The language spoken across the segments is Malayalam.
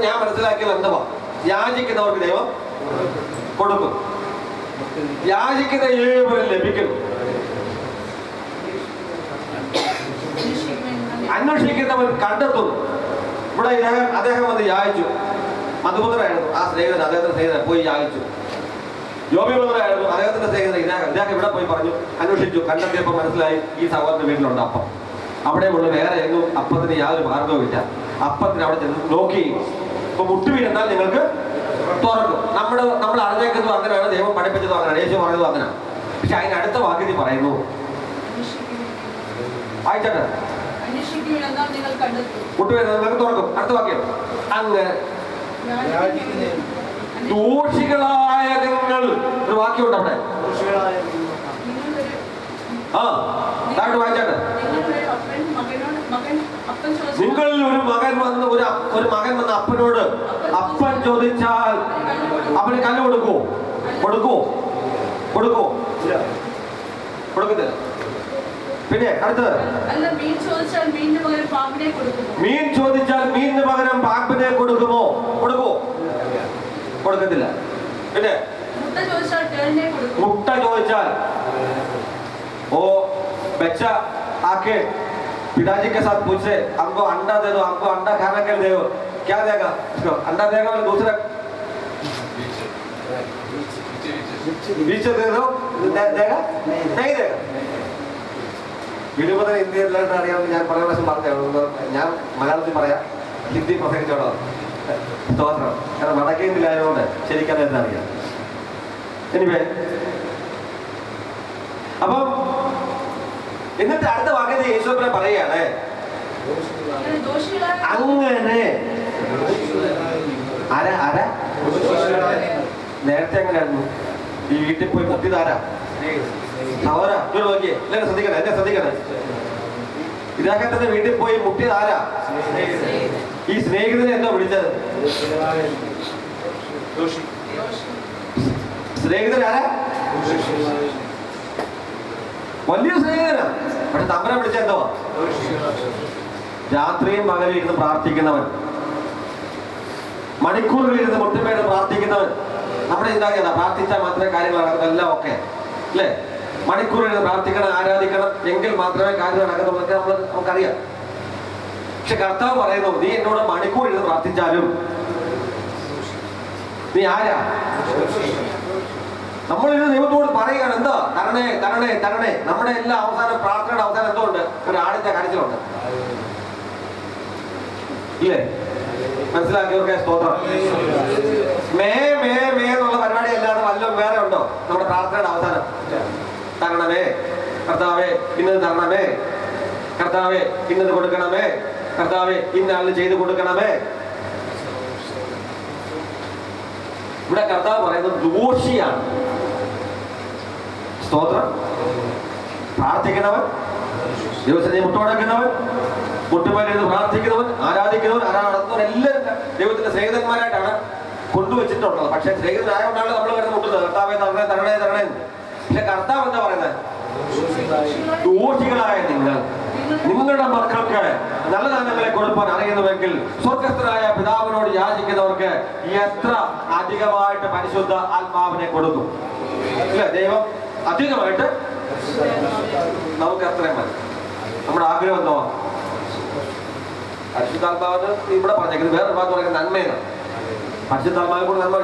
ഞാൻ മനസ്സിലാക്കിയത് എന്തുവാ? യാചിക്കുന്നവർക്ക് ദൈവം കൊടുക്കും, യാചിക്കുന്ന ഏവരും ലഭിക്കുന്നു, അന്വേഷിക്കുന്നവൻ കണ്ടെത്തുന്നു. ഇവിടെ അദ്ദേഹം വന്ന് യാചിച്ചു. മധുപുത്രനായിരുന്നു ആ സ്നേഹിതൻ, അദ്ദേഹത്തിന്റെ സ്നേഹിതൻ പോയി യാചിച്ചു. യോബിപുത്രനായിരുന്നു അദ്ദേഹത്തിന്റെ സ്നേഹിതൻ ഇദ്ദേഹം ഇവിടെ പോയി പറഞ്ഞു, അന്വേഷിച്ചു, കണ്ടെത്തിയപ്പോൾ മനസ്സിലായി ഈ സഹോദരന്റെ വീട്ടിലുണ്ട് അപ്പം. അവിടെയുള്ള വേറെ എങ്ങും അപ്പത്തിന് യാതൊരു മാർഗവും ഇല്ല. അപ്പത്തിന് അവിടെ ചെന്ന് നോക്കി ഇപ്പൊ മുട്ടുവീണെന്നാൽ നിങ്ങൾക്ക് തുറക്കും. നമ്മൾ അറിഞ്ഞേക്കുന്നത് അങ്ങനെയാണ്, ദൈവം പഠിപ്പിച്ചതും അങ്ങനെയാണ്, യേശു പറഞ്ഞതും അങ്ങനെയാണ്. പക്ഷെ അതിന് അടുത്ത വാക്യത്തിൽ പറയുന്നു, വായിച്ചട്ടെ, മുട്ടുവീണെന്നാൽ നിങ്ങൾക്ക് തുറക്കും. അടുത്ത വാക്യം, അങ്ങ് ദോഷികളായ നിങ്ങൾ, ഒരു വാക്യമുണ്ട് അവിടെ. താഴോട്ട് വായിച്ചാട്ടെ. നിങ്ങളിൽ ഒരു മകൻ വന്ന് അപ്പനോട് അപ്പൻ ചോദിച്ചാൽ അവന് കല്ല് കൊടുക്കുവോ? കൊടുക്കത്തില്ല. പിന്നെ അടുത്തത്, മീൻ ചോദിച്ചാൽ മീനിന് പകരം പാമ്പിനെ കൊടുക്കുമോ? കൊടുക്കത്തില്ല. പിന്നെ മുട്ട ചോദിച്ചാൽ बच्चा आके पिताजी के साथ पूछे हमको अंडा दे दो, हमको अंडा खाना के दे दो, क्या देगा उसको? अंडा देगा और दूसरा बीच दे दो, देगा? नहीं देगा. വീഡിയോ പത്ര ഹിന്ദി എല്ലാവരും അറിയാമെന്ന് ഞാൻ പല പ്രാവശ്യം പറഞ്ഞു. ഞാൻ മലയാളത്തിൽ പറയാം, ഹിന്ദി പ്രസംഗിച്ചോളാം. സ്തോത്രം. കാരണം വടക്കേ ഇന്ത്യയിലായതുകൊണ്ട് ശരിക്കും അറിയാം. എനിവേ, അപ്പം എന്നിട്ട് അടുത്ത വാക്യത്തിൽ യേശുവിനെ പറയുകയാണ്, അങ്ങനെ നേരത്തെ എങ്ങനെയായിരുന്നു? ഈ വീട്ടിൽ പോയി മുത്തിയതാരാ? സഹോദരാ നോക്കിയേ, എന്നെ ശ്രദ്ധിക്കണേ. ഇദ്ദേഹത്തിന്റെ വീട്ടിൽ പോയി മുട്ടിയതാരാ? ഈ സ്നേഹിതനെ എന്താ വിളിച്ചത്? സ്നേഹിതനാരാ? വലിയ സ്നേഹിതനാ. പക്ഷെ തമ്പനെ വിളിച്ച എന്തോ? രാത്രിയും പകലും ഇരുന്ന് പ്രാർത്ഥിക്കുന്നവൻ, മണിക്കൂറുകളിൽ ഇരുന്ന് മുട്ടുമേട് പ്രാർത്ഥിക്കുന്നവൻ. നമ്മുടെ ചിന്താഗതി പ്രാർത്ഥിച്ചാൽ മാത്രമേ കാര്യങ്ങൾ നടക്കൂ, എല്ലാം ഓക്കെ അല്ലേ? മണിക്കൂറുകളിൽ പ്രാർത്ഥിക്കണം, ആരാധിക്കണം, എങ്കിൽ മാത്രമേ കാര്യം നടക്കുന്നുള്ളതൊക്കെ നമുക്കറിയാം. പക്ഷെ കർത്താവ് പറയുന്നു, നീ എന്നോട് മണിക്കൂറിൽ പ്രാർത്ഥിച്ചാലും നീ ആരാ? നമ്മളിത് ദൈവത്തോട് പറയുകയാണ്, എന്താ തരണേ തരണേ തരണേ. നമ്മുടെ എല്ലാ അവസാനം പ്രാർത്ഥനയുടെ അവസാനം എന്തുകൊണ്ട്? ഒരു ആടിന്റെ കരച്ചിലുണ്ട്, ഇല്ലേ? മനസ്സിലാക്കിയവർക്ക് സ്തോത്രം. മേ മേ മേ എന്നുള്ള പരിപാടി അല്ലാതെ വല്ലതും വേറെ ഉണ്ടോ നമ്മുടെ പ്രാർത്ഥനയുടെ അവസാനം? തരണമേ കർത്താവേ, ഇന്നത് തരണമേ കർത്താവേ, ഇന്നത് കൊടുക്കണമേ കർത്താവേ, ഇന്നാളിൽ ചെയ്ത് കൊടുക്കണമേ. ഇവിടെ കർത്താവ് പറയുന്നത് ദോഷിയാണ്. സ്തോത്രം. പ്രാർത്ഥിക്കുന്നവൻ, ദിവസം മുട്ടുമടക്കുന്നവൻ, മുട്ടുമേലിരുന്ന് പ്രാർത്ഥിക്കുന്നവൻ, ആരാധിക്കുന്നവൻ, നടത്തുന്നവൻ, എല്ലാവരും ദൈവത്തിന്റെ സ്നേഹിതന്മാരായിട്ടാണ് കൊണ്ടുവച്ചിട്ടുള്ളത്. പക്ഷെ സ്നേഹിതനായതുകൊണ്ടാണ് നമ്മൾ വരുന്ന മുട്ടുന്നത്, കർത്താവേ തരണേ തരണേ തരണേ. പക്ഷെ കർത്താവ് എന്താ പറയുന്നത്? ദോഷികളായ നിങ്ങൾ നിങ്ങളുടെ മക്കൾക്ക് നല്ല ദാനങ്ങളെ കൊടുക്കാൻ അറിയുന്നുവെങ്കിൽ സ്വർഗസ്ഥനായ പിതാവിനോട് യാചിക്കുന്നവർക്ക് എത്ര അധികമായിട്ട് പരിശുദ്ധ ആത്മാവിനെ കൊടുക്കും. ഇല്ല, ദൈവം അധികമായിട്ട് നമുക്ക് അത്രയും മതി. നമ്മുടെ ആഗ്രഹം എന്തോ? പരിശുദ്ധാത്മാവെന്ന് ഇവിടെ പറഞ്ഞേക്കുന്നത് വേറെ ഭാഗത്ത് പറയുന്നത് നന്മയാണ്. പരിശുദ്ധാത്മാവിനെ കൂടെ നന്മ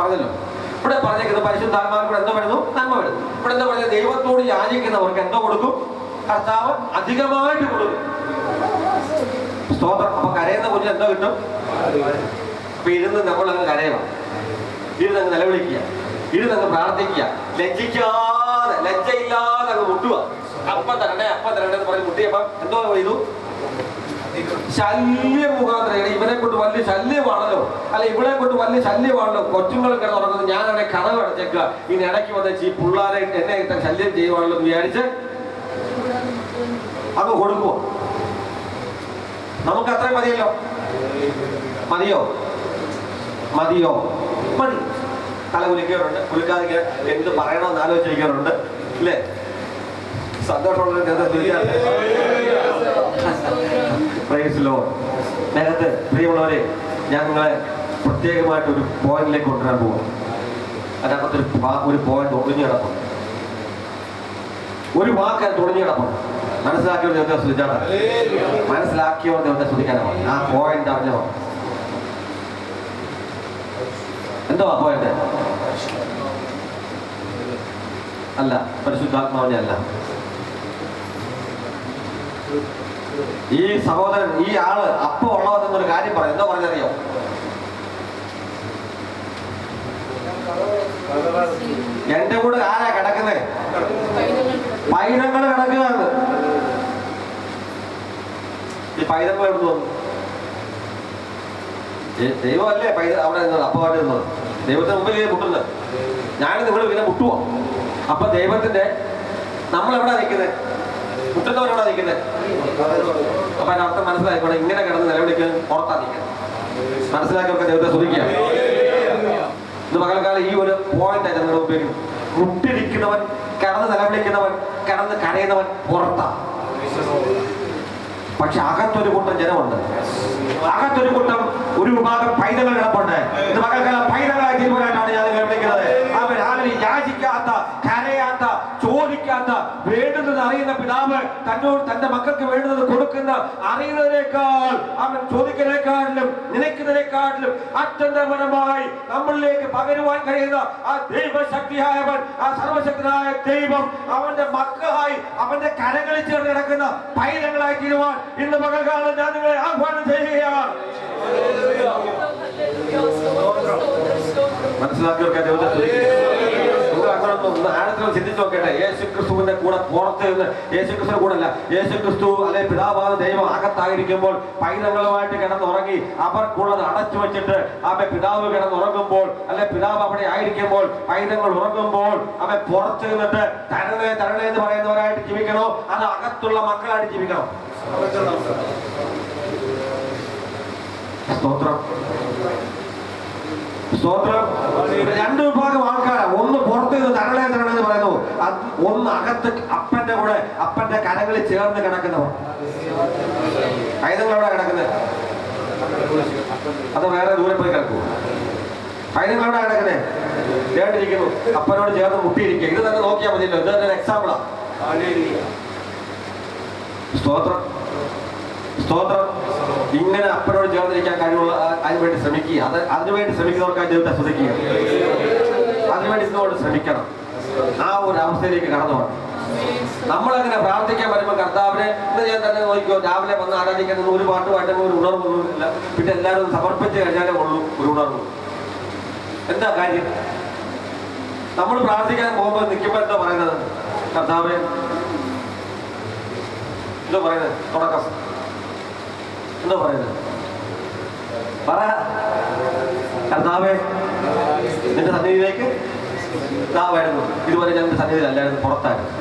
പറഞ്ഞല്ലോ. ഇവിടെ പറഞ്ഞേക്കുന്നത് പരിശുദ്ധാത്മാവിനെ കൂടെ എന്തോ വരുന്നു? നന്മ വരുന്നു. ഇവിടെ എന്താ പറഞ്ഞത്? ദൈവത്തോട് യാചിക്കുന്നവർക്ക് എന്തോ കൊടുക്കും? കർത്താവ് അധികമായിട്ട് കൊടുക്കും. സ്തോത്രം. അപ്പൊ കരയുന്ന കുഞ്ഞിന് എന്തോ കിട്ടും? അപ്പൊ ഇരുന്ന് നമ്മളങ്ങ് കരയണം, ഇരുന്നങ്ങ് നിലവിളിക്കുക, ഇരുന്നങ്ങ് പ്രാർത്ഥിക്കുക, ലജ്ജിക്കാതെ ലജ്ജയില്ലാതെ അങ്ങ് മുട്ടുക. അപ്പം തരണേ എന്ന് പറഞ്ഞ് മുട്ടിയപ്പം എന്തോ ചെയ്തു? ശല്യം മുഖാന്തരം. ഇവനെ കൊണ്ട് വലിയ ശല്യമാണല്ലോ, അല്ല ഇവളെ കൊണ്ട് വലിയ ശല്യമാണല്ലോ, കൊച്ചുങ്ങളും കിടന്ന് തുടങ്ങുന്നത്, ഞാനാണെ കഥ അടച്ചേക്കുക, ഇനി ഇടയ്ക്ക് വന്ന് ഈ പിള്ളേരെ എന്നെ ശല്യം ചെയ്യുവാണല്ലോ എന്ന് വിചാരിച്ച് അത് കൊടുക്കുവോ? നമുക്ക് അത്രയും മതിയല്ലോ. മതിയോ? മതി. തല കുലിക്കാറുണ്ട്, കുലിക്കാതെ എന്ത് പറയണമെന്ന് ആലോചിക്കാറുണ്ട്, ഇല്ലേ? സന്തോഷമുള്ള നേരത്തെ പ്രിയമുള്ളവരെ, ഞാൻ നിങ്ങളെ പ്രത്യേകമായിട്ട് ഒരു പോയിന്റിലേക്ക് കൊണ്ടുവരാൻ പോകും. അതിനകത്തൊരു പോയിന്റ് ഒളിഞ്ഞു കിടപ്പുണ്ട്, ഒരു വാക്ക് തുടങ്ങി കിടപ്പുണ്ട്. മനസ്സിലാക്കിയോ ദൈവത്തെ ശ്രദ്ധിച്ചാണ്, മനസ്സിലാക്കിയോ ദൈവത്തെ ശ്രദ്ധിക്കാനാണ്. ആ പോയിന്റ് അറിഞ്ഞോ? എന്തോ ആ പോയിന്റ്? അല്ല, പരിശുദ്ധാത്മാവിനെ അല്ല. ഈ സഹോദരൻ, ഈ ആള് അപ്പം ഉള്ളതെന്നൊരു കാര്യം പറയും. എന്താ പറഞ്ഞറിയോ? എന്റെ കൂടെ ആരാ കിടക്കുന്നേ? പൈതങ്ങൾ കിടക്കുകയാണ്. ഈ പൈതങ്ങൾ എവിടെ വന്നു? ദൈവമല്ലേ അവിടെ നിന്നത്, അപ്പമായിട്ട് നിന്നത്. ദൈവത്തിന് മുമ്പിൽ ഇങ്ങനെ മുട്ടുന്നത്. ഞാൻ നിങ്ങൾ ഇങ്ങനെ മുട്ടുവോ? അപ്പൊ ദൈവത്തിന്റെ നമ്മളെവിടാ നിൽക്കുന്നത്? മുട്ടുന്നവരെവിടാ നിൽക്കുന്നത്? അപ്പൊ അതിനർത്ഥം മനസ്സിലായിക്കോട്ടെ, ഇങ്ങനെ കിടന്ന് നിലവിളിക്കാൻ പുറത്താ നിൽക്കുന്നത്. മനസ്സിലാക്കിയൊക്കെ ദൈവത്തെ സ്തുതിക്കുക. ഇത് പകൽക്കാലം ഈ ഒരു പോയിന്റ് ആയിട്ട് നിങ്ങൾ ഉപയോഗിക്കുന്നു. മുട്ടിരിക്കുന്നവൻ, കിടന്ന് നിലവിളിക്കുന്നവൻ, കിടന്ന് കരയുന്നവൻ പുറത്താ. പക്ഷെ അകത്തൊരു കൂട്ടം ജനമുണ്ട്, അകത്തൊരു കൂട്ടം ഒരു വിഭാഗം പൈതങ്ങൾ കിടപ്പുണ്ട്. ഇത് പകൽക്കാലം പൈതങ്ങളായി തീരുമാനമായിട്ടാണ് ഞാൻ നിങ്ങളെ വിളിക്കുന്നത്. അവർ ആരും യാചിക്കാത്ത, കരയാത്ത, ചോദിക്കാത്ത, വേണ്ടുന്നത് അറിയുന്ന പിതാവ് തന്നോട് തന്റെ മക്കൾക്ക് വേണ്ടുന്നത് കൊടുക്കുന്ന, അറിയുന്നതിനേക്കാൾ അവൻ ചോദിക്കുന്നതിനേക്കാളിലും നനയ്ക്കുന്നതിനേക്കാളിലും അത്യന്തപരമായി നമ്മളിലേക്ക് പകരുവാൻ കഴിയുന്ന ആ ദൈവശക്തിയായവൻ, ആ സർവശക്തനായ ദൈവം അവന്റെ മക്കളായി അവന്റെ കരങ്ങളിൽ ചേർന്ന് കിടക്കുന്ന പൈതങ്ങളായി തീരുവാൻ ഇന്ന് പകൽക്കാലം ഞാൻ നിങ്ങളെ ആഹ്വാനം ചെയ്യുകയാണ്. മനസ്സിലാക്കിയവർക്ക് ആഴത്തിൽ ചിന്തിച്ചു നോക്കട്ടെ. യേശുക്രിസ്തുവിന്റെ കൂടെ പുറത്ത് നിന്ന്, യേശുക്രിസ്തുവിന്റെ കൂടെ അല്ല, യേശുക്രിസ്തു അല്ലെ പിതാവായ ദൈവം അകത്തായിരിക്കുമ്പോൾ പൈതങ്ങളുമായിട്ട് കിടന്നുറങ്ങി അവർക്കുള്ളത് അടച്ചു വെച്ചിട്ട് അവൻ പിതാവ് കിടന്നുറങ്ങുമ്പോൾ, അല്ലെ പിതാവ് അവിടെ ആയിരിക്കുമ്പോൾ, പൈതങ്ങൾ ഉറങ്ങുമ്പോൾ അവൻ പുറത്ത് നിന്നിട്ട് തരണേ തരണേ എന്ന് പറയുന്നവരായിട്ട് ജീവിക്കണോ, അത് അകത്തുള്ള മക്കളായിട്ട് ജീവിക്കണോ? സ്തോത്രം, സ്തോത്രം. രണ്ട് വിഭാഗം ആൾക്കാരാണ്. ഒന്ന് പുറത്ത് നിന്ന് തരണേ തരണേ എന്ന് പറയുന്നു, ഒന്ന് അകത്ത് അപ്പന്റെ കൂടെ അപ്പന്റെ കരങ്ങളിൽ ചേർന്ന് കിടക്കുന്നവർ. പൈതങ്ങൾ എവിടെ കിടക്കുന്നത്? അത് വേറെ ദൂരെ പോയി കിടക്കൂ. പൈതങ്ങൾ എവിടെ കിടക്കുന്നേ? കേട്ടിരിക്കുന്നു, അപ്പനോട് ചേർന്ന് മുട്ടിയിരിക്കുക. ഇത് തന്നെ നോക്കിയാൽ മതിയല്ലോ. ഇത് തന്നെ എക്സാമ്പിളാ. സ്തോത്രം, സ്തോത്രം. ഇങ്ങനെ അപ്പനോട് ചേർന്നിരിക്കാൻ കഴിവുള്ള അതിനുവേണ്ടി ശ്രമിക്കുക. അതിനുവേണ്ടി ശ്രമിക്കുന്നവർക്കായി ദൈവത്തെ സ്തുതിക്കുക. അതിനുവേണ്ടി ഇന്നുകൊണ്ട് ശ്രമിക്കണം. ആ ഒരു അവസ്ഥയിലേക്ക് കടന്നു പോകണം. നമ്മളങ്ങനെ പ്രാർത്ഥിക്കാൻ വരുമ്പോൾ കർത്താവിനെ ഇന്ന് ഞാൻ തന്നെ നോക്കിക്കോ, രാവിലെ വന്ന് ആരാധിക്കുന്നത് ഒരു പാട്ട് പാട്ടുമ്പോൾ ഒരു ഉണർവൊന്നുമില്ല. പിന്നെ എല്ലാവരും സമർപ്പിച്ച് കഴിഞ്ഞാലേ ഉള്ളൂ ഒരു ഉണർവ്. എന്താ കാര്യം? നമ്മൾ പ്രാർത്ഥിക്കാൻ പോകുമ്പോൾ നിൽക്കുമ്പോൾ എന്താ പറയുന്നത്? കർത്താവേ എന്തോ പറയുന്നത്? തുടക്കം എന്തോ പറയുന്നത്? പറ. കർത്താവേ നിന്റെ സന്നിധിയിലേക്ക് വരുന്നു. ഇതുവരെ ഞങ്ങളുടെ സന്നിധിയിൽ അല്ലായിരുന്നു, പുറത്തായിരുന്നു.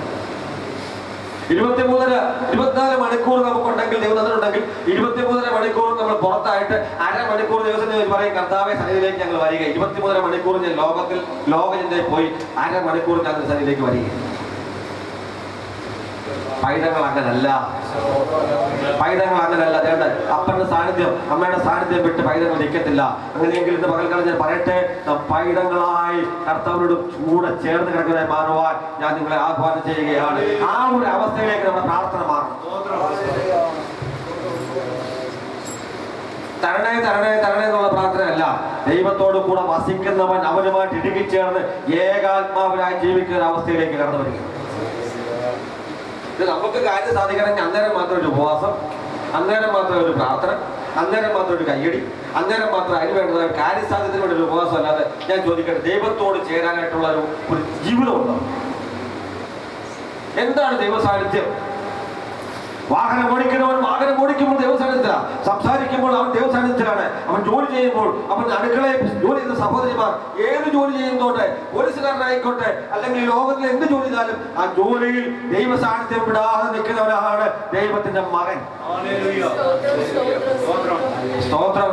24 മണിക്കൂർ നമുക്കുണ്ടെങ്കിൽ, ദൈവത്തിനുണ്ടെങ്കിൽ 24 മണിക്കൂർ നമ്മൾ പുറത്തായിട്ട് അരമണിക്കൂർ ദിവസം പറയും കർത്താവെ സന്നിധിയിലേക്ക് ഞങ്ങൾ വരിക. 24 മണിക്കൂർ ഞാൻ ലോകചിന്തയിൽ പോയി അരമണിക്കൂർ ഞങ്ങളുടെ സന്നിധിയിലേക്ക് വരിക. പൈതങ്ങൾ അങ്ങനല്ല, പൈതങ്ങൾ അങ്ങനല്ല. അതേണ്ട അപ്പന്റെ സാന്നിധ്യം, അമ്മയുടെ സാന്നിധ്യം വിട്ട് പൈതങ്ങൾ നിൽക്കത്തില്ല. അങ്ങനെയെങ്കിൽ ഇന്ന് പകൽക്കാലം ഞാൻ പറയട്ടെ, പൈതങ്ങളായി കർത്താവിനോട് കൂടെ ചേർന്ന് കിടക്കുന്നതായി മാറുവാൻ ഞാൻ നിങ്ങളെ ആഹ്വാനം ചെയ്യുകയാണ്. ആ ഒരു അവസ്ഥയിലേക്ക് നമ്മുടെ പ്രാർത്ഥന മാറണം. തരണേ തരണേ തരണേ എന്നുള്ള പ്രാർത്ഥനയല്ല. ദൈവത്തോട് കൂടെ വസിക്കുന്നവൻ അവനുമായിട്ട് ഇടുകിച്ചേർന്ന് ഏകാത്മാവിനായി ജീവിക്കുന്ന അവസ്ഥയിലേക്ക് കടന്നു വരിക. ഇത് നമുക്ക് കാര്യം സാധിക്കണമെങ്കിൽ അന്നേരം മാത്രം ഒരു ഉപവാസം, അന്നേരം മാത്രം ഒരു പ്രാർത്ഥന, അന്നേരം മാത്രം ഒരു കയ്യടി, അന്നേരം മാത്രം അതിന് വേണ്ടത് കാര്യസാധ്യത്തിന് വേണ്ടി ഒരു ഉപവാസം. അല്ലാതെ ഞാൻ ചോദിക്കട്ടെ, ദൈവത്തോട് ചേരാനായിട്ടുള്ള ഒരു ജീവിതമുണ്ടോ? എന്താണ് ദൈവസാന്നിധ്യം? വാഹനം ഓടിക്കുന്നവൻ വാഹനം ഓടിക്കുമ്പോൾ ദൈവസാന്നിധ്യത്തിലാണ്, സംസാരിക്കുമ്പോൾ അവൻ ദൈവസാന്നിധ്യത്തിലാണ്, അവൻ ജോലി ചെയ്യുമ്പോൾ, അവൻ അടുക്കളയിൽ ജോലി ചെയ്യുന്ന സഹോദരിമാർ ഏത് ജോലി ചെയ്യുന്നോട്ടെ, പോലീസുകാരനായിക്കോട്ടെ, അല്ലെങ്കിൽ ലോകത്തിൽ എന്ത് ജോലി ചെയ്താലും ആ ജോലിയിൽ ദൈവസാന്നിധ്യം വിടാതെ നിൽക്കുന്നവനാണ് ദൈവത്തിന്റെ മകൻ. സ്തോത്രം,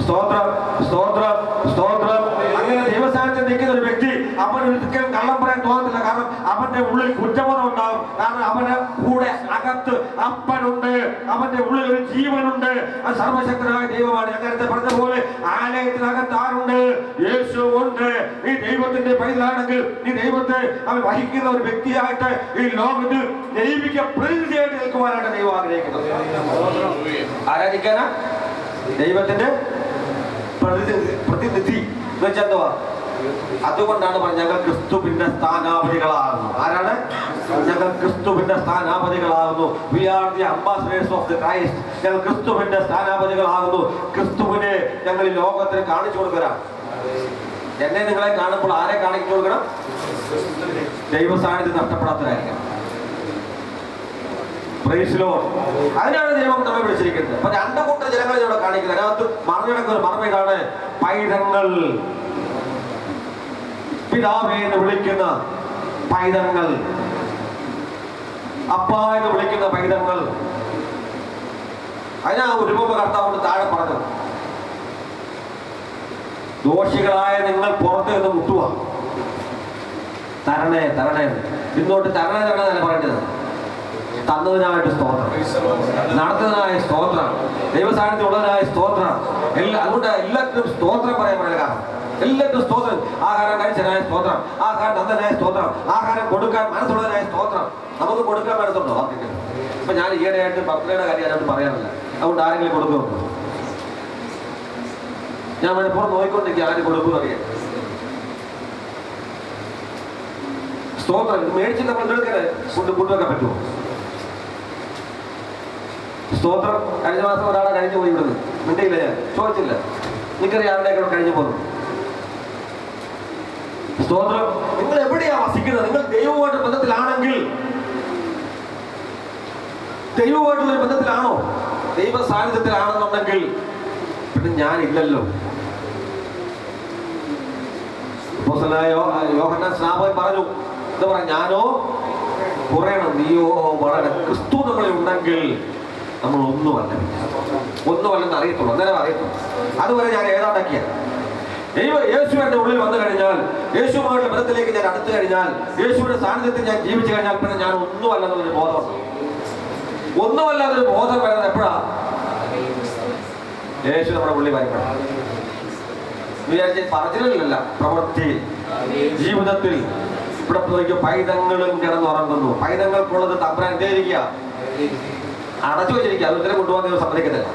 സ്തോത്രം, സ്തോത്രം, സ്തോത്രം. അങ്ങനെ ദൈവസാന്നിധ്യം ദൈവസന്നിധിയിൽ നിൽക്കുന്ന ഒരു വ്യക്തി അവൻ ഒരിക്കലും കള്ളം പറയാൻ തോന്നത്തില്ല. കാരണം അവന്റെ ഉള്ളിൽ കുറ്റബോധം ഉണ്ടാവും. കാരണം അവന്റെ കൂടെ അകത്ത് അപ്പനുണ്ട്, അവന്റെ ഉള്ളിൽ ഒരു ജീവനുണ്ട്. അത് സർവശക്തനായ ദൈവമാണ്. ഞാൻ നേരത്തെ പറഞ്ഞ പോലെ ആലയത്തിനകത്ത് ആരുണ്ട്? യേശു ഉണ്ട്. ഈ ദൈവത്തിന്റെ പൈതലാണെങ്കിൽ ഈ ദൈവത്തെ അവൻ വഹിക്കുന്ന ഒരു വ്യക്തിയായിട്ട് ഈ ലോകത്ത് ദൈവിക പ്രതിനിധിയായിട്ട് നിൽക്കുവാനാണ് ദൈവം ആഗ്രഹിക്കുന്നത്. ആരാധിക്കാനാ? ദൈവത്തിന്റെ പ്രതിനിധി എന്ന് വെച്ചാൽ എന്തുവാ? അതുകൊണ്ടാണ് പറഞ്ഞത് ഞങ്ങൾ ക്രിസ്തുവിന്റെ സ്ഥാനാപതികളാകുന്നു. ആരാണ്? ഞങ്ങൾ ക്രിസ്തുവിന്റെ സ്ഥാനാപതികളാകുന്നു. We are the ambassadors of the Christ. ഞങ്ങൾ ക്രിസ്തുവിന്റെ സ്ഥാനാപതികളാകുന്നു. ക്രിസ്തുവിനെ ഞങ്ങൾ ഈ ലോകത്തിന് കാണിച്ചു കൊടുക്കണം. എന്നെ നിങ്ങളെ കാണുമ്പോൾ ആരെ കാണിച്ചു കൊടുക്കണം? ദൈവ സാന്നിധ്യം നഷ്ടപ്പെടാത്തതായിരിക്കണം. അതിനാണ് ദൈവം നമ്മെ വിളിച്ചിരിക്കുന്നത്. അപ്പൊ രണ്ടു കൂട്ടം ജനങ്ങളെ ഇവിടെ കാണിക്കുന്നത്. അതിനകത്ത് മറഞ്ഞിടക്കുന്ന മറമ ഇതാണ്: പൈതങ്ങൾ. പിതാവേ എന്ന് വിളിക്കുന്ന പൈതങ്ങൾ, അപ്പ എന്ന് വിളിക്കുന്ന പൈതങ്ങൾ. അതിനാ ഒരു കർത്താവ് താഴെ പറഞ്ഞു: ദോഷികളായ നിങ്ങൾ പുറത്ത് നിന്ന് മുട്ടുക, തരണേ തരണേ. ഇന്നോട്ട് തരണേ തരണേ തന്നെ പറയേണ്ടത്. തന്നതിനായിട്ട് സ്തോത്രം, നടത്തുന്നതിനായ സ്തോത്രം, ദൈവസാന്നിധ്യം ഉള്ളതിനായ സ്തോത്രം. അതുകൊണ്ട് എല്ലാത്തിനും സ്തോത്രം പറയാൻ പറ്റില്ല. കാരണം എല്ലാത്തിനും സ്തോത്രം. ആഹാരം കഴിച്ചതിനായ സ്തോത്രം, ആഹാരം തന്നതിനായ സ്തോത്രം, ആഹാരം കൊടുക്കാൻ മനസ്സുള്ളതിനായ സ്തോത്രം. നമുക്ക് കൊടുക്കാൻ മനസ്സുണ്ടോ? ആർക്കെങ്കിലും? ഇപ്പൊ ഞാൻ ഈയിടെയായിട്ട് ബർത്ത്ഡേയുടെ കാര്യം അതിനകത്ത് പറയാറില്ല. അതുകൊണ്ട് ആരെങ്കിലും കൊടുക്കുമോ? ഞാൻ മനഃപൂർവ്വം നോക്കിക്കൊണ്ടിരിക്കുക ആരും കൊടുക്കുമെന്ന് അറിയാം. സ്തോത്രം മേടിച്ച് നമ്മൾ എടുക്കണേ കൊണ്ടുവെക്കാൻ പറ്റുമോ? സ്തോത്രം. കഴിഞ്ഞ മാസം ഒരാളെ കഴിഞ്ഞു പോയി ഇവിടുന്ന്. മിണ്ടിയില്ല, ഞാൻ ചോദിച്ചില്ല. നിങ്ങൾക്കറിയാം ആരുടെയൊക്കെ കഴിഞ്ഞു പോകുന്നു. സ്തോത്രം. നിങ്ങൾ എവിടെയാ വസിക്കുന്നത്? നിങ്ങൾ ദൈവമായിട്ട് ബന്ധത്തിലാണെങ്കിൽ, ദൈവമായിട്ടുള്ള ബന്ധത്തിലാണോ, ദൈവ സാന്നിധ്യത്തിലാണെന്നുണ്ടെങ്കിൽ പിന്നെ ഞാനില്ലല്ലോ. യോഹന്നാൻ സ്നാപകൻ പറഞ്ഞു, എന്താ പറയാ? ഞാനോ കുറയണം, നീയോ വളരെ. ക്രിസ്തു നമ്മളിൽ ഉണ്ടെങ്കിൽ നമ്മൾ ഒന്നുമല്ലെന്ന് അറിയത്തുള്ളൂ. അന്നേരം അറിയത്തുള്ളൂ. അതുവരെ ഞാൻ ഏതാണ്ടാക്കിയ യേശു എന്റെ ഉള്ളിൽ വന്നു കഴിഞ്ഞാൽ, യേശുമായിട്ടുള്ള ബന്ധത്തിലേക്ക് ഞാൻ അടുത്തു കഴിഞ്ഞാൽ, യേശുവിന്റെ സാന്നിധ്യത്തിൽ ഞാൻ ജീവിച്ചു കഴിഞ്ഞാൽ പിന്നെ ഞാൻ ഒന്നുമല്ലെന്നൊരു ബോധം. ഒന്നുമല്ലാതൊരു ബോധം വരുന്നത് എപ്പോഴാ? യേശു നമ്മുടെ ഉള്ളിൽ വരപ്പെടാം. വിചാരിച്ച പറഞ്ഞില്ലല്ല, പ്രവൃത്തിയിൽ, ജീവിതത്തിൽ. ഇവിടെ പോയിക്കും പൈതങ്ങളും കിടന്നുറങ്ങുന്നു. പൈതങ്ങൾക്കുള്ളത് തമ്പുരാൻ എന്തേരിക്കുക? അടച്ചു വെച്ചിരിക്കുക. അത് ഉത്തരം കൊണ്ടുപോകാൻ നിങ്ങൾ സമ്മതിക്കത്തില്ല.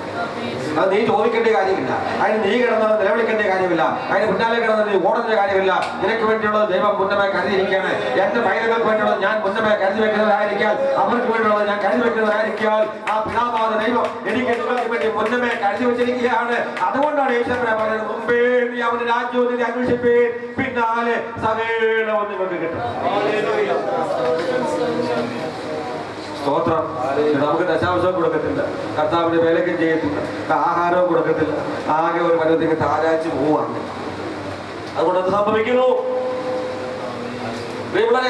അത് നീ ചോദിക്കേണ്ട കാര്യമില്ല. അതിന് നീ കിടന്ന് നിലവിളിക്കേണ്ട കാര്യമില്ല. അതിന് പിന്നാലെ കിടന്ന് നീ ഓടുന്ന കാര്യമില്ല. നിനക്ക് വേണ്ടിയുള്ളത് ദൈവം മുന്നമായി കരുതിയിരിക്കുകയാണ്. എന്റെ പൈതങ്ങൾക്ക് വേണ്ടിയുള്ളത് ഞാൻ മുന്നമായി കരുതി വെക്കുന്നതായിരിക്കാൻ, അവർക്ക് വേണ്ടിയുള്ളത് ഞാൻ കരുതി വെക്കുന്നതായിരിക്കാൻ ആ പിതാവായ ദൈവം എനിക്ക് നിങ്ങൾക്ക് വേണ്ടി മുന്നമേ കരുതി വെച്ചിരിക്കുകയാണ്. അതുകൊണ്ടാണ് യേശുവിനെ പറയുന്നത്, മുമ്പേ നീ അവന്റെ രാജ്യവും അന്വേഷിപ്പേ, പിന്നാലെ സകലവും നിങ്ങൾക്ക് കിട്ടും. സ്തോത്രം. നമുക്ക് ദശാംശവും കൊടുക്കത്തില്ല, കർത്താവിന്റെ വിലക്കും ചെയ്യത്തില്ല, ആഹാരവും കൊടുക്കത്തില്ല. ആകെ ഒരു പരുവത്തേക്ക് താരാച്ചു പോവാണ്. അതുകൊണ്ട് അത് സംഭവിക്കുന്നു.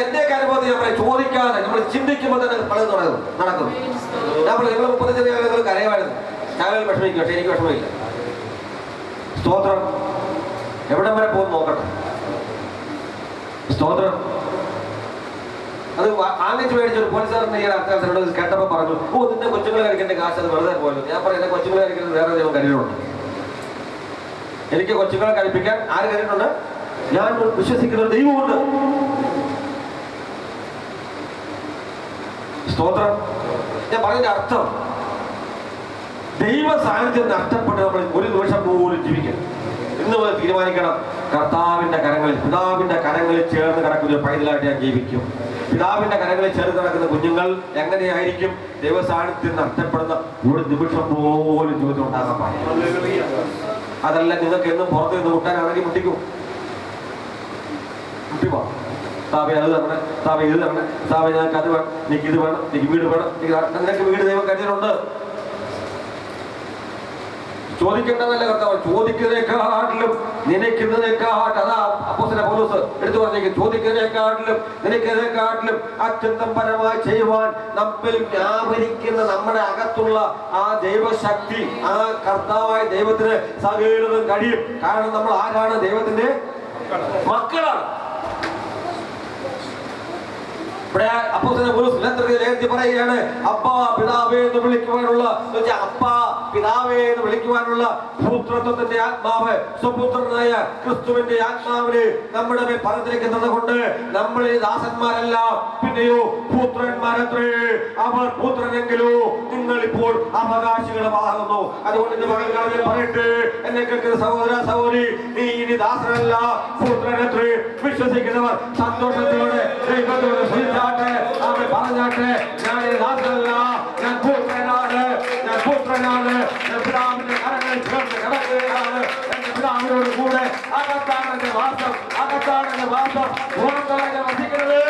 എന്റെയൊക്കെ അനുഭവത്തിൽ നമ്മൾ ചോദിക്കാതെ നമ്മൾ ചിന്തിക്കുമ്പോൾ തന്നെ പലതും നടക്കുന്നു. നമ്മൾ 35 കാലങ്ങൾ കരയുമായിരുന്നു. ഞങ്ങൾ വിഷമിക്കും, പക്ഷെ എനിക്ക് വിഷമമില്ല. സ്തോത്രം. എവിടം വരെ പോകുന്നു നോക്കട്ടെ. സ്തോത്രം. അത് ആങ്ങിച്ച് മേടിച്ചൊരു പോലീസുകാരൻ ഈ അർത്ഥത്തിനോട് കേട്ടപ്പോൾ പറഞ്ഞു, ഓ നിന്റെ കൊച്ചുങ്ങളെ കഴിക്കേണ്ട കാശ് അത് വെറുതെ പോലും. ഞാൻ പറഞ്ഞു, എന്റെ കൊച്ചുങ്ങളെ കഴിക്കുന്നത് വേറെ ദൈവം കരുതിയിട്ടുണ്ട്. എനിക്ക് കൊച്ചുങ്ങളെ കഴിപ്പിക്കാൻ ആര് കരുതിയിട്ടുണ്ട്? ഞാൻ വിശ്വസിക്കുന്ന ഒരു ദൈവമുണ്ട്. സ്തോത്രം. ഞാൻ പറഞ്ഞതിന്റെ അർത്ഥം, ദൈവ സാന്നിധ്യം നഷ്ടപ്പെട്ട് നമ്മൾ ഒരു നിമിഷം പോലും ജീവിക്കണം. ഇന്ന് മുതൽ തീരുമാനിക്കണം, കർത്താവിന്റെ കരങ്ങളിൽ, പിതാവിന്റെ കരങ്ങളിൽ ചേർന്ന് കിടക്കുന്ന ഒരു പൈതലായിട്ട് ഞാൻ ജീവിക്കും. പിതാവിന്റെ കരങ്ങളിൽ ചേർന്ന് കിടക്കുന്ന കുഞ്ഞുങ്ങൾ എങ്ങനെയായിരിക്കും? ദൈവ സാന്നിധ്യം നഷ്ടപ്പെടുന്ന ഒരു നിമിഷം പോലും ജീവിതത്തിൽ ഉണ്ടാകാൻ പാടില്ല. അതല്ല, നിങ്ങൾക്ക് എന്നും പുറത്ത് നിന്ന് മുട്ടാനാണെങ്കിൽ മുട്ടിക്കും. മുട്ടിപ്പോ താവേ അത് തരണേ, താവേ ഇത് തരണേ, താവേ ഞങ്ങൾക്ക് അത് വേണം, എനിക്ക് ഇത് വേണം, എനിക്ക് വീട് വേണം. നിനക്ക് വീട് ദൈവം കരുതിയിട്ടുണ്ട്. ചോദിക്കേണ്ടതല്ല കർത്താവ്, ചോദിക്കുന്നതിനെക്കാട്ടിലും നിനക്കുന്നതിനെക്കാട്ടും, അതാ അപ്പോസ്തലൻ പൗലോസ് എടുത്തു പറഞ്ഞേക്കും, ചോദിക്കുന്നതിനെക്കാട്ടിലും നിനക്കുന്നതിനെക്കാട്ടിലും അത്യന്തം പരമായി ചെയ്യുവാൻ നമ്മിൽ വ്യാപരിക്കുന്ന നമ്മുടെ അകത്തുള്ള ആ ദൈവശക്തി, ആ കർത്താവായ ദൈവത്തിന് സകലതും കഴിയും. കാരണം നമ്മൾ ആരാണ്? ദൈവത്തിന്റെ മക്കളാണ്. ഇവിടെ അപ്പോസ്തലൻ പൗലോസ് ലേഖനത്തിൽ പറയുകയാണ്, അപ്പാ പിതാവേ എന്ന് വിളിക്കുവാനുള്ള, അപ്പാ പിതാവേ എന്ന് വിളിക്കുവാനുള്ള പുത്രത്വത്തിന്റെ ആത്മാവ്, സ്വപുത്രനായ ക്രിസ്തുവിന്റെ ആത്മാവിന് നമ്മുടെ മേൽ പകർന്നിരിക്കുന്നത് കൊണ്ട് നമ്മൾ ഈ ദാസന്മാരല്ല, പിന്നെയോ പുത്രന്മാരത്രേ. അവർ പുത്രനെങ്കിലോ നിങ്ങൾ ഇപ്പോൾ അവകാശികളുമാകുന്നു. അതുകൊണ്ട് ഇന്ന് പകൽക്കാലം പറയട്ടെ, എന്നെ കേൾക്കുന്ന സഹോദര സഹോദരി, നീ ഇനി ദാസനല്ല, പുത്രനത്രേ. വിശ്വസിക്കുന്നവർ സന്തോഷത്തോടെ ദൈവത്തോട് അവൻ പറഞ്ഞാട്ടെ, ഞാൻ ദാസനല്ല, ഞാൻ പുത്രനാണ്, ഞാൻ പുത്രനാണ്, ഞാൻ പിതാവിന്റെ കരങ്ങളിൽ ചേർന്ന് കിടക്കുകയാണ്. എന്റെ പിതാവിനോട് കൂടെ അകത്താണ് എന്റെ വാസം, അകത്താണ് എന്റെ വാസം, പുറത്താണ് വസിക്കുന്നത്.